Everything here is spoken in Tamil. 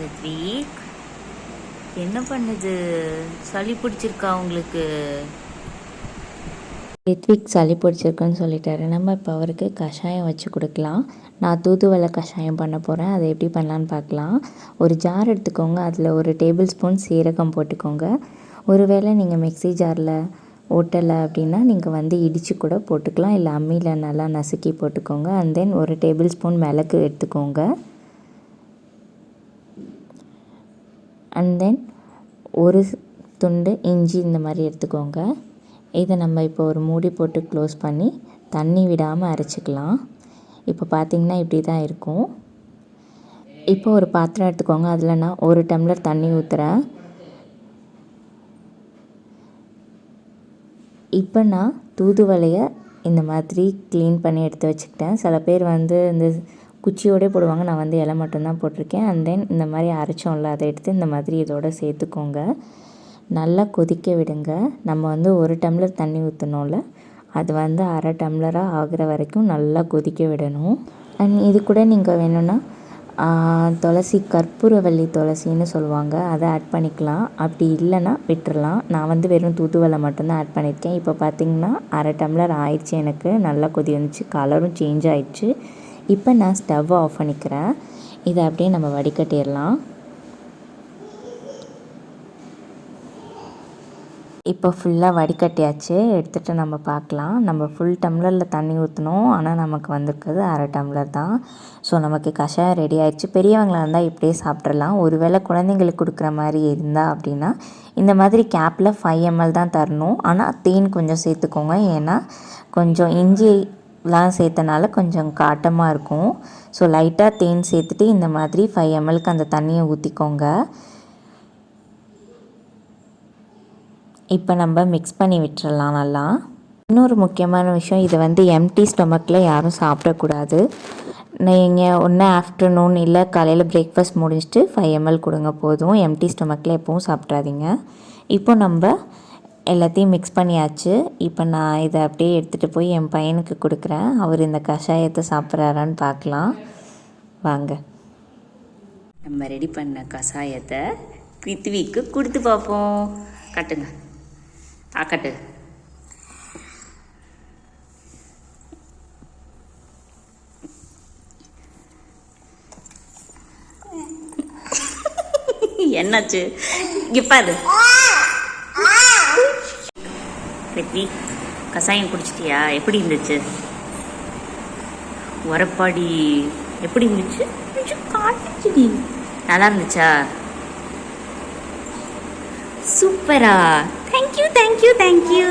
ரித்விக் என்ன பண்ணுது? சளி பிடிச்சிருக்கா உங்களுக்கு? ரித்விக் சளி பிடிச்சிருக்குன்னு சொல்லிட்டாரு. நம்ம இப்போ அவருக்கு கஷாயம் வச்சு கொடுக்கலாம். நான் தூதுவளை கஷாயம் பண்ண போகிறேன். அதை எப்படி பண்ணலான்னு பார்க்கலாம். ஒரு ஜார் எடுத்துக்கோங்க. அதில் ஒரு டேபிள் ஸ்பூன் சீரகம் போட்டுக்கோங்க. ஒருவேளை நீங்கள் மிக்ஸி ஜாரில் ஓட்டலை அப்படின்னா நீங்கள் இடித்து கூட போட்டுக்கலாம். இல்லை அம்மியில் நல்லா நசுக்கி போட்டுக்கோங்க. அண்ட் தென் ஒரு டேபிள் ஸ்பூன் மிளகு எடுத்துக்கோங்க. அண்ட் தென் ஒரு துண்டு இஞ்சி இந்த மாதிரி எடுத்துக்கோங்க. இதை நம்ம இப்போ ஒரு மூடி போட்டு க்ளோஸ் பண்ணி தண்ணி விடாமல் அரைச்சிக்கலாம். இப்போ பார்த்திங்கன்னா இப்படி தான் இருக்கும். இப்போ ஒரு பாத்திரம் எடுத்துக்கோங்க. அதில் நான் 1 டம்ளர் தண்ணி ஊற்றுறேன். இப்போ நான் தூதுவளையை இந்த மாதிரி க்ளீன் பண்ணி எடுத்து வச்சுக்கிட்டேன். சில பேர் இந்த குச்சியோடே போடுவாங்க. நான் இலை மட்டும்தான் போட்டிருக்கேன். அண்ட் தென் இந்த மாதிரி அரைச்சோம்ல, அதை எடுத்து இந்த மாதிரி இதோடு சேர்த்துக்கோங்க. நல்லா கொதிக்க விடுங்க. நம்ம 1 டம்ளர் தண்ணி ஊற்றணும்ல, அது 1/2 டம்ளராக ஆகிற வரைக்கும் நல்லா கொதிக்க விடணும். அண்ட் இது கூட நீங்கள் வேணும்னா துளசி, கற்பூரவள்ளி துளசின்னு சொல்லுவாங்க, அதை ஆட் பண்ணிக்கலாம். அப்படி இல்லைன்னா விட்டுறலாம். நான் வெறும் தூதுவளை மட்டும்தான் ஆட் பண்ணியிருக்கேன். இப்போ பார்த்திங்கன்னா 1/2 டம்ளர் ஆயிடுச்சு. எனக்கு நல்லா கொதி வந்துச்சு, கலரும் சேஞ்ச் ஆகிடுச்சு. இப்போ நான் ஸ்டவ் ஆஃப் பண்ணிக்கிறேன். இதை அப்படியே நம்ம வடிகட்டிடலாம். இப்போ ஃபுல்லாக வடிகட்டியாச்சு. எடுத்துகிட்டு நம்ம பார்க்கலாம். நம்ம ஃபுல் டம்ளரில் தண்ணி ஊற்றணும். ஆனால் நமக்கு வந்திருக்கிறது 1/2 டம்ளர் தான். ஸோ நமக்கு கஷாயம் ரெடி ஆகிடுச்சு. பெரியவங்களாக இருந்தால் இப்படியே சாப்பிட்றலாம். ஒருவேளை குழந்தைங்களுக்கு கொடுக்குற மாதிரி இருந்தால் அப்படின்னா இந்த மாதிரி கேப்பில் 5 ml தான் தரணும். ஆனால் தேன் கொஞ்சம் சேர்த்துக்கோங்க. ஏன்னா கொஞ்சம் இஞ்சிலாம் சேர்த்தனால கொஞ்சம் காட்டமாக இருக்கும். ஸோ லைட்டாக தேன் சேர்த்துட்டு இந்த மாதிரி 5 mlக்கு அந்த தண்ணியை ஊற்றிக்கோங்க. இப்போ நம்ம மிக்ஸ் பண்ணி விட்டுறலாம் நல்லா. இன்னொரு முக்கியமான விஷயம், இதை எம்டி ஸ்டொமக்கில் யாரும் சாப்பிடக்கூடாது. நீங்கள் ஒன்று ஆஃப்டர்நூன் இல்லை காலையில் பிரேக்ஃபாஸ்ட் முடிச்சுட்டு 5 ml கொடுங்க போதும். எம்டி ஸ்டொமக்கில் எப்பவும் சாப்பிட்றாதீங்க. இப்போ நம்ம எல்லாத்தையும் மிக்ஸ் பண்ணியாச்சு. இப்போ நான் இதை அப்படியே எடுத்துகிட்டு போய் என் பையனுக்கு கொடுக்குறேன். அவர் இந்த கஷாயத்தை சாப்பிட்றாரான்னு பார்க்கலாம் வாங்க. நம்ம ரெடி பண்ண கஷாயத்தை ரித்விக்கு கொடுத்து பார்ப்போம். கட்டுங்க, கட்டு. என்னாச்சு? இங்கே பாரு ரித்விக், கஷாயம் குடிச்சிட்டியா? எப்படி இருந்துச்சு? உரப்பாடி எப்படி இருந்துச்சு? காட்டுச்சுடி. நல்லா இருந்துச்சா? சூப்பரா. Thank you thank you thank you.